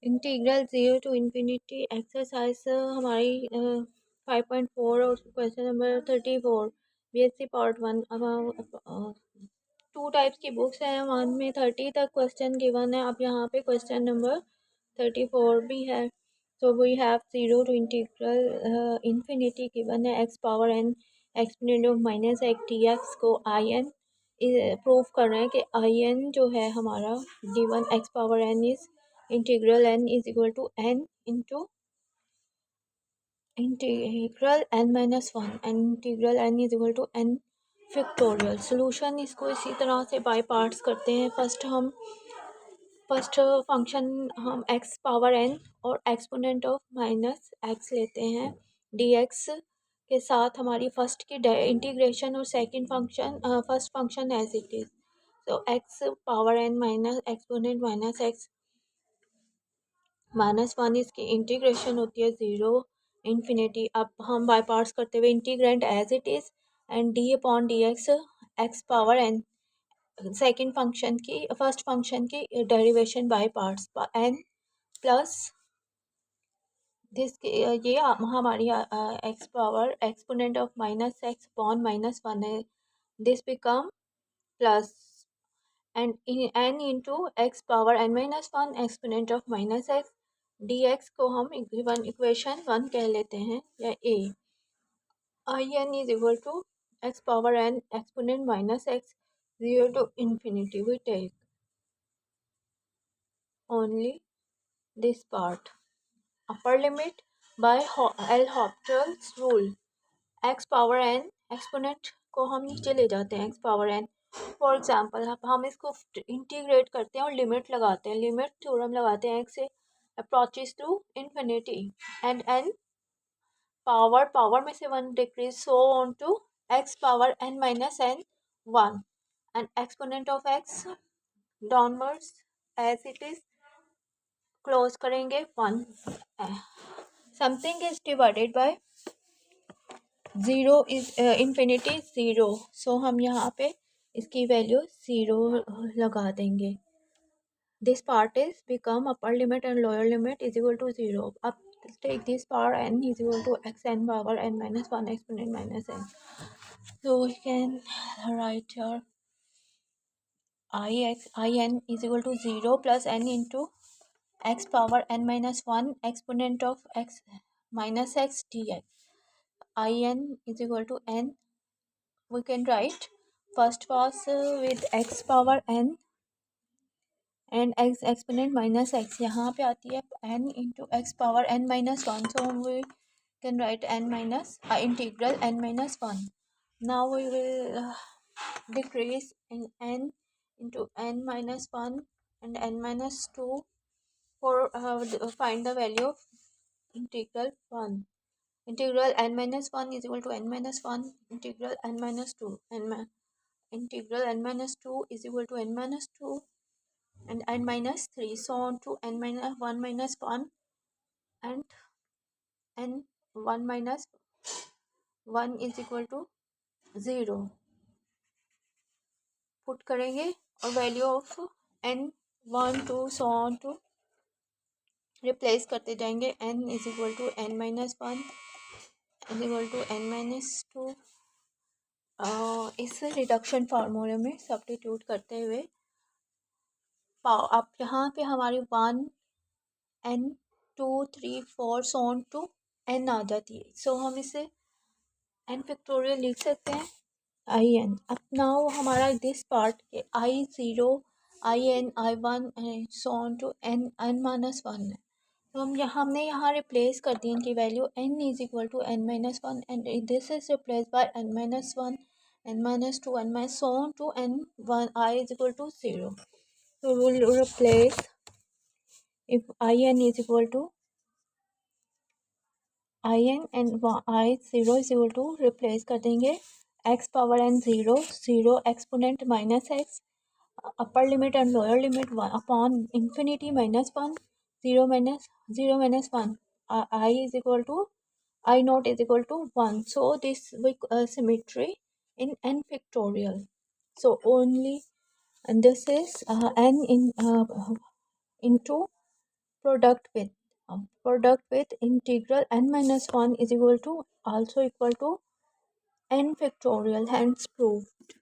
Integral 0 to ∞ exercise हमारी 5.4 और question number 34 BSc part 1। अब टू टाइप्स की बुक्स हैं, वन में 30 तक क्वेश्चन गिवन है। अब यहाँ पे क्वेश्चन नंबर 34 भी है। So we have 0 to ∞ given है x power n exponent of minus x dx को in प्रूव कर रहे हैं कि in जो है हमारा given x power n is integral n is equal to n into integral n minus one and integral n is equal to n factorial. Solution इसको इसी तरह से बाय पार्ट्स करते हैं। फर्स्ट फंक्शन हम x पावर n और exponent of minus x लेते हैं dx के साथ हमारी फर्स्ट की इंटीग्रेशन और second function first function as it is. तो x power n minus exponent minus x -1 इसकी इंटीग्रेशन होती है 0 ∞। अब हम बाय पार्ट्स करते हुए integrand as it is and D upon D X power n second function की फर्स्ट फंक्शन की derivation by parts n plus this ये हमारी X power exponent of minus X upon -1 है। This become plus and n into X power n minus one exponent of minus X D X को हम equation 1 कह लेते हैं या a। I N is equal to x power n exponent minus x 0 to ∞। We take only this part upper limit by L Hospital's rule. X power n exponent को हम नीचे ले जाते हैं x power n। For example हम इसको integrate करते हैं और लिमिट लगाते हैं, लिमिट थ्योरम लगाते हैं x से approaches to infinity and n power में से 1 decrease so on to x power n minus n 1 and exponent of x downwards as it is close करेंगे 1। Something is divided by 0 is infinity 0। सो हम यहाँ पे इसकी value 0 लगा देंगे। This part is become upper limit and lower limit is equal to 0। अब take this power n is equal to x n power n minus 1 exponent minus n. So we can write here in is equal to 0 plus n into x power n minus 1 exponent of x minus x dx. In is equal to n. We can write first was with x power n and x exponent minus x। यहाँ पे आती है n into x power n minus 1। So we can write n minus integral n minus 1। Now we will decrease in n into n minus 1 and n minus 2 for find the value of integral 1। Integral n minus 1 is equal to n minus 1 integral n minus 2 integral n minus 2 is equal to n minus 2 and n minus 3 so on to n minus 1 minus 1 and n 1 minus 1 is equal to 0 put करेंगे और value of n 1 2 so on to replace करते जाएंगे। n is equal to n minus 1 is equal to n minus 2। इस reduction फार्मूले में substitute करते हुए अब यहाँ पे हमारी 1 n 2 3 4 so on to n आ जाती है। सो हम इसे n फैक्टोरियल लिख सकते हैं आई एन। अब नाउ हमारा दिस पार्ट के I0 IN I1 so on to n minus 1 है। तो हमने यहाँ रिप्लेस कर दी इनकी value n is equal to n minus 1 and this is replace by n minus 1 n minus 2 n minus so on to n 1 I is equal to 0। So we will replace if in is equal to in and I0 is equal to replace कर देंगे x power n 0 exponent minus x upper limit and lower limit 1 upon infinity minus 1 0 minus 1 I is equal to I naught is equal to 1। So this symmetry in n factorial। So only and this is n into product with integral n minus 1 is equal to also equal to n factorial, hence proved.